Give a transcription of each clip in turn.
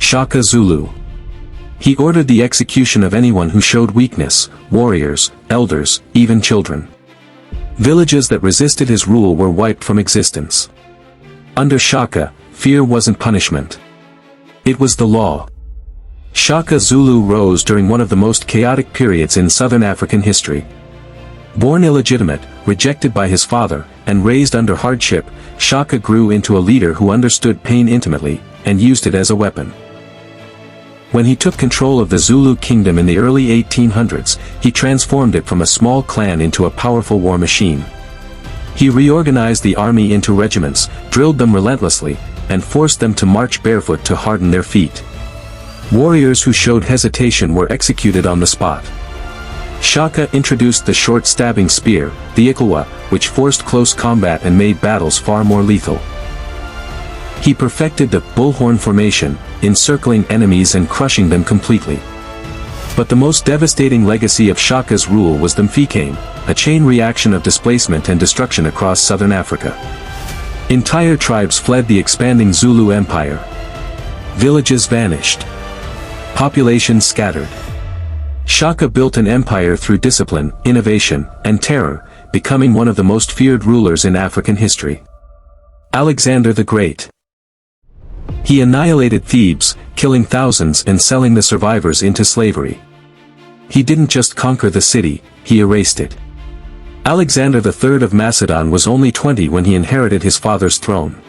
Shaka Zulu. He ordered the execution of anyone who showed weakness, warriors, elders, even children. Villages that resisted his rule were wiped from existence. Under Shaka, fear wasn't punishment. It was the law. Shaka Zulu rose during one of the most chaotic periods in southern African history. Born illegitimate, rejected by his father, and raised under hardship, Shaka grew into a leader who understood pain intimately, and used it as a weapon. When he took control of the Zulu kingdom in the early 1800s, he transformed it from a small clan into a powerful war machine. He reorganized the army into regiments, drilled them relentlessly, and forced them to march barefoot to harden their feet. Warriors who showed hesitation were executed on the spot. Shaka introduced the short stabbing spear, the Ikawa, which forced close combat and made battles far more lethal. He perfected the bullhorn formation, encircling enemies and crushing them completely. But the most devastating legacy of Shaka's rule was the Mfikane, a chain reaction of displacement and destruction across southern Africa. Entire tribes fled the expanding Zulu Empire. Villages vanished. Populations scattered. Shaka built an empire through discipline, innovation, and terror, becoming one of the most feared rulers in African history. Alexander the Great. He annihilated Thebes, killing thousands and selling the survivors into slavery. He didn't just conquer the city, he erased it. Alexander III of Macedon was only 20 when he inherited his father's throne.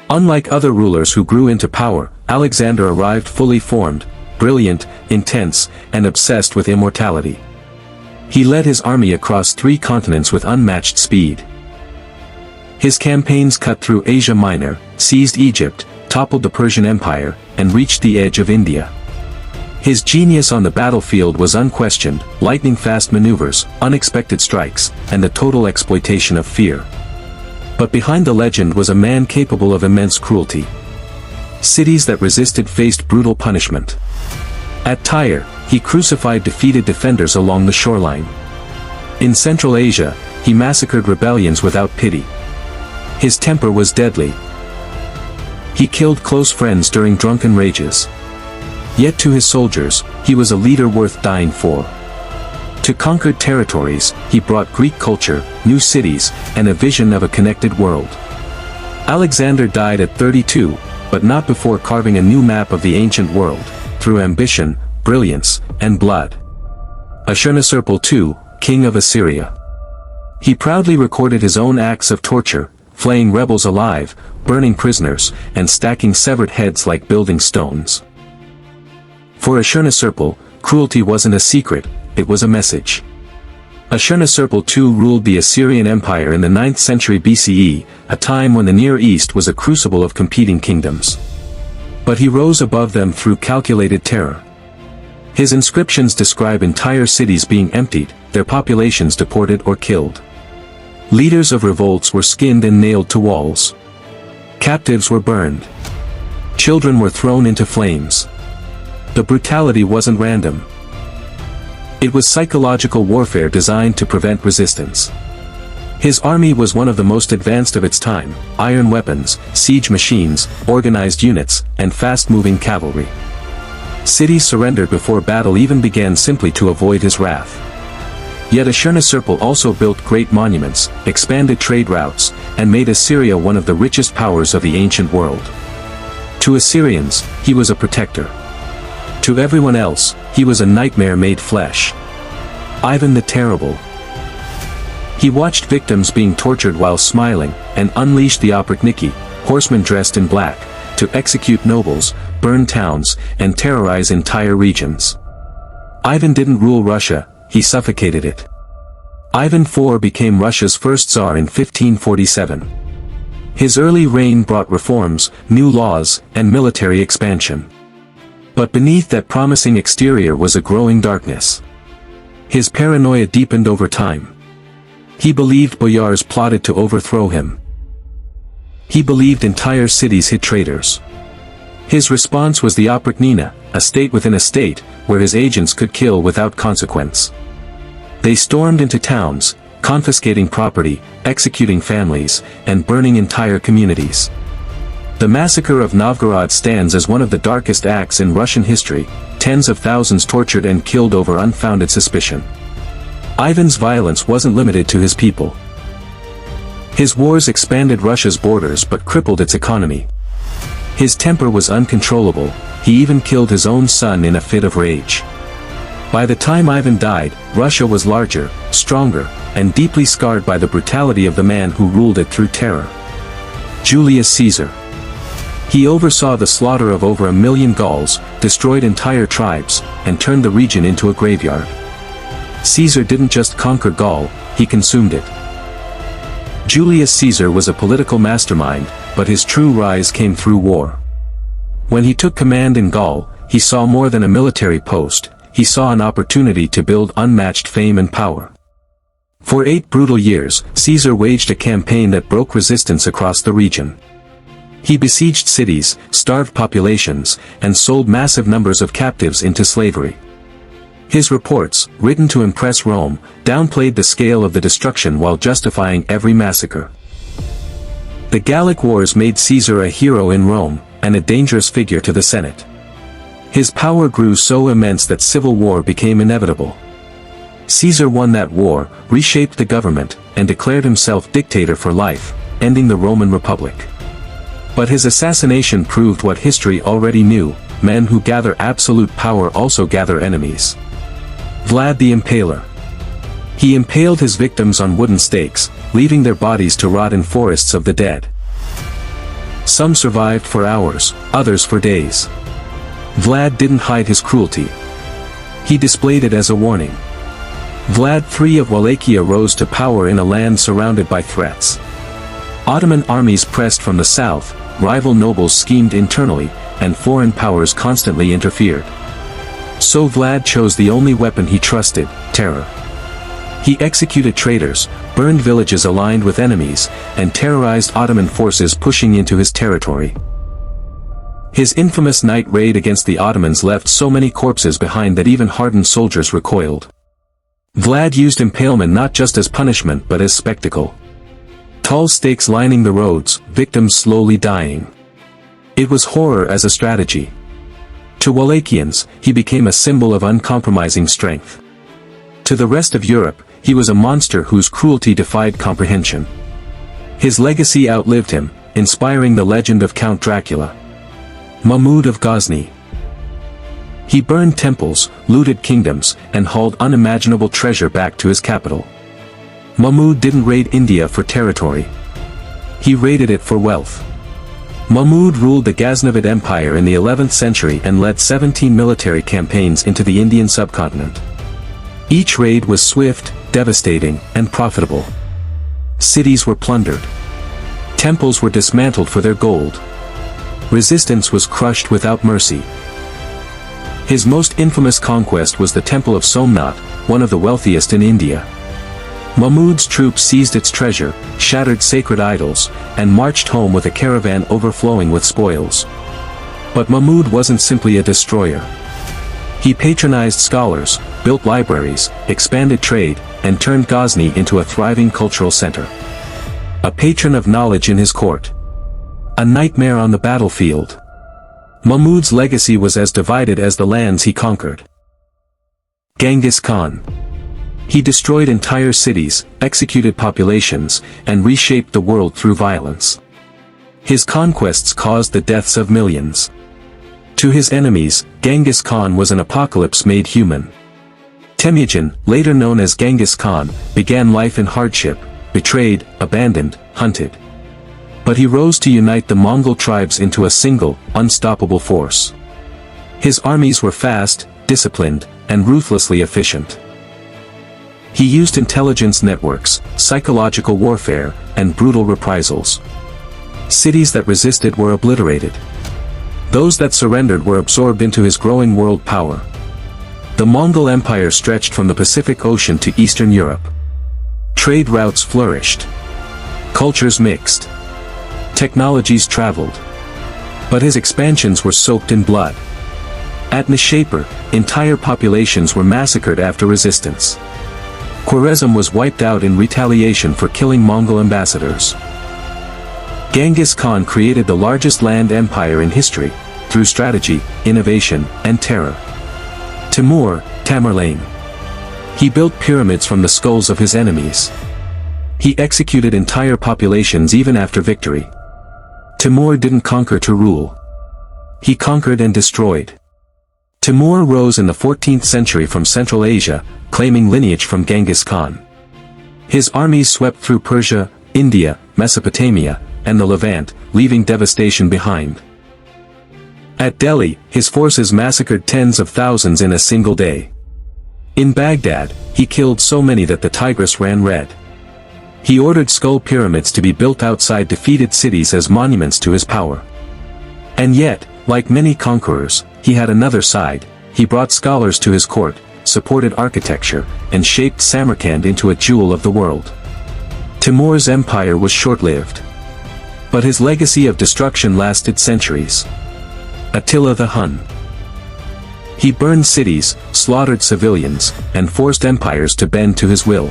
Unlike other rulers who grew into power, Alexander arrived fully formed, brilliant, intense, and obsessed with immortality. He led his army across 3 continents with unmatched speed. His campaigns cut through Asia Minor, seized Egypt, toppled the Persian Empire, and reached the edge of India. His genius on the battlefield was unquestioned: lightning-fast maneuvers, unexpected strikes, and the total exploitation of fear. But behind the legend was a man capable of immense cruelty. Cities that resisted faced brutal punishment. At Tyre, he crucified defeated defenders along the shoreline. In Central Asia, he massacred rebellions without pity. His temper was deadly. He killed close friends during drunken rages. Yet to his soldiers, he was a leader worth dying for. To conquered territories, he brought Greek culture, new cities, and a vision of a connected world. Alexander died at 32, but not before carving a new map of the ancient world, through ambition, brilliance, and blood. Ashurnasirpal II, king of Assyria. He proudly recorded his own acts of torture, flaying rebels alive, burning prisoners, and stacking severed heads like building stones. For Ashurnasirpal, cruelty wasn't a secret, it was a message. Ashurnasirpal II ruled the Assyrian Empire in the 9th century BCE, a time when the Near East was a crucible of competing kingdoms. But he rose above them through calculated terror. His inscriptions describe entire cities being emptied, their populations deported or killed. Leaders of revolts were skinned and nailed to walls. Captives were burned. Children were thrown into flames. The brutality wasn't random. It was psychological warfare designed to prevent resistance. His army was one of the most advanced of its time: iron weapons, siege machines, organized units, and fast-moving cavalry. Cities surrendered before battle even began simply to avoid his wrath. Yet Ashurnasirpal also built great monuments, expanded trade routes, and made Assyria one of the richest powers of the ancient world. To Assyrians, he was a protector. To everyone else, he was a nightmare made flesh. Ivan the Terrible. He watched victims being tortured while smiling, and unleashed the Oprichniki, horsemen dressed in black, to execute nobles, burn towns, and terrorize entire regions. Ivan didn't rule Russia, he suffocated it. Ivan IV became Russia's first Tsar in 1547. His early reign brought reforms, new laws, and military expansion. But beneath that promising exterior was a growing darkness. His paranoia deepened over time. He believed boyars plotted to overthrow him. He believed entire cities hid traitors. His response was the Oprichnina, a state within a state, where his agents could kill without consequence. They stormed into towns, confiscating property, executing families, and burning entire communities. The massacre of Novgorod stands as one of the darkest acts in Russian history, tens of thousands tortured and killed over unfounded suspicion. Ivan's violence wasn't limited to his people. His wars expanded Russia's borders but crippled its economy. His temper was uncontrollable, he even killed his own son in a fit of rage. By the time Ivan died, Russia was larger, stronger, and deeply scarred by the brutality of the man who ruled it through terror. Julius Caesar. He oversaw the slaughter of over 1 million Gauls, destroyed entire tribes, and turned the region into a graveyard. Caesar didn't just conquer Gaul, he consumed it. Julius Caesar was a political mastermind, but his true rise came through war. When he took command in Gaul, he saw more than a military post, he saw an opportunity to build unmatched fame and power. For 8 brutal years, Caesar waged a campaign that broke resistance across the region. He besieged cities, starved populations, and sold massive numbers of captives into slavery. His reports, written to impress Rome, downplayed the scale of the destruction while justifying every massacre. The Gallic Wars made Caesar a hero in Rome, and a dangerous figure to the Senate. His power grew so immense that civil war became inevitable. Caesar won that war, reshaped the government, and declared himself dictator for life, ending the Roman Republic. But his assassination proved what history already knew: men who gather absolute power also gather enemies. Vlad the Impaler. He impaled his victims on wooden stakes, leaving their bodies to rot in forests of the dead. Some survived for hours, others for days. Vlad didn't hide his cruelty. He displayed it as a warning. Vlad III of Wallachia rose to power in a land surrounded by threats. Ottoman armies pressed from the south, rival nobles schemed internally, and foreign powers constantly interfered. So Vlad chose the only weapon he trusted: terror. He executed traitors, burned villages aligned with enemies, and terrorized Ottoman forces pushing into his territory. His infamous night raid against the Ottomans left so many corpses behind that even hardened soldiers recoiled. Vlad used impalement not just as punishment but as spectacle. Tall stakes lining the roads, victims slowly dying. It was horror as a strategy. To Wallachians, he became a symbol of uncompromising strength. To the rest of Europe, he was a monster whose cruelty defied comprehension. His legacy outlived him, inspiring the legend of Count Dracula. Mahmud of Ghazni. He burned temples, looted kingdoms, and hauled unimaginable treasure back to his capital. Mahmud didn't raid India for territory. He raided it for wealth. Mahmud ruled the Ghaznavid Empire in the 11th century and led 17 military campaigns into the Indian subcontinent. Each raid was swift, devastating, and profitable. Cities were plundered. Temples were dismantled for their gold. Resistance was crushed without mercy. His most infamous conquest was the Temple of Somnath, one of the wealthiest in India. Mahmud's troops seized its treasure, shattered sacred idols, and marched home with a caravan overflowing with spoils. But Mahmud wasn't simply a destroyer. He patronized scholars, built libraries, expanded trade, and turned Ghazni into a thriving cultural center. A patron of knowledge in his court. A nightmare on the battlefield. Mahmud's legacy was as divided as the lands he conquered. Genghis Khan. He destroyed entire cities, executed populations, and reshaped the world through violence. His conquests caused the deaths of millions. To his enemies, Genghis Khan was an apocalypse made human. Temujin, later known as Genghis Khan, began life in hardship, betrayed, abandoned, hunted. But he rose to unite the Mongol tribes into a single, unstoppable force. His armies were fast, disciplined, and ruthlessly efficient. He used intelligence networks, psychological warfare, and brutal reprisals. Cities that resisted were obliterated. Those that surrendered were absorbed into his growing world power. The Mongol Empire stretched from the Pacific Ocean to Eastern Europe. Trade routes flourished. Cultures mixed. Technologies traveled. But his expansions were soaked in blood. At Nishapur, entire populations were massacred after resistance. Khwarezm was wiped out in retaliation for killing Mongol ambassadors. Genghis Khan created the largest land empire in history, through strategy, innovation, and terror. Tamerlane. He built pyramids from the skulls of his enemies. He executed entire populations even after victory. Timur didn't conquer to rule. He conquered and destroyed. Timur rose in the 14th century from Central Asia, claiming lineage from Genghis Khan. His armies swept through Persia, India, Mesopotamia, and the Levant, leaving devastation behind. At Delhi, his forces massacred tens of thousands in a single day. In Baghdad, he killed so many that the Tigris ran red. He ordered skull pyramids to be built outside defeated cities as monuments to his power. And yet, like many conquerors, he had another side. He brought scholars to his court, supported architecture, and shaped Samarkand into a jewel of the world. Timur's empire was short-lived. But his legacy of destruction lasted centuries. Attila the Hun. He burned cities, slaughtered civilians, and forced empires to bend to his will.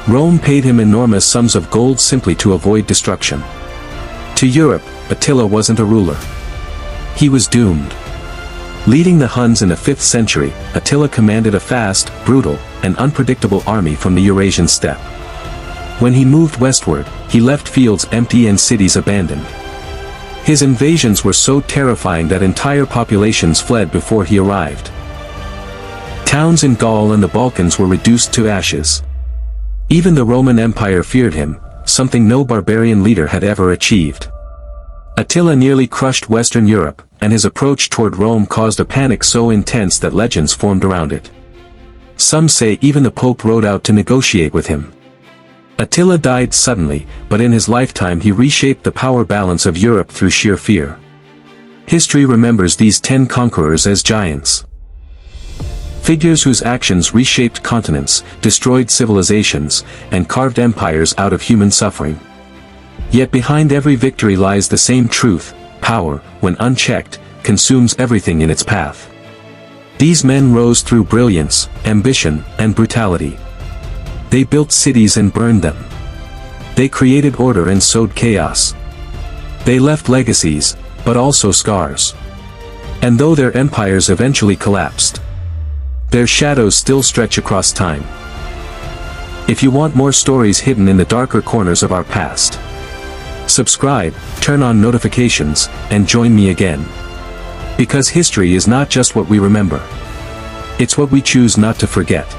Rome paid him enormous sums of gold simply to avoid destruction. To Europe, Attila wasn't a ruler. He was doomed. Leading the Huns in the 5th century, Attila commanded a fast, brutal, and unpredictable army from the Eurasian steppe. When he moved westward, he left fields empty and cities abandoned. His invasions were so terrifying that entire populations fled before he arrived. Towns in Gaul and the Balkans were reduced to ashes. Even the Roman Empire feared him, something no barbarian leader had ever achieved. Attila nearly crushed Western Europe, and his approach toward Rome caused a panic so intense that legends formed around it. Some say even the Pope rode out to negotiate with him. Attila died suddenly, but in his lifetime he reshaped the power balance of Europe through sheer fear. History remembers these 10 conquerors as giants. Figures whose actions reshaped continents, destroyed civilizations, and carved empires out of human suffering. Yet behind every victory lies the same truth: power, when unchecked, consumes everything in its path. These men rose through brilliance, ambition, and brutality. They built cities and burned them. They created order and sowed chaos. They left legacies, but also scars. And though their empires eventually collapsed, their shadows still stretch across time. If you want more stories hidden in the darker corners of our past, subscribe, turn on notifications, and join me again. Because history is not just what we remember. It's what we choose not to forget.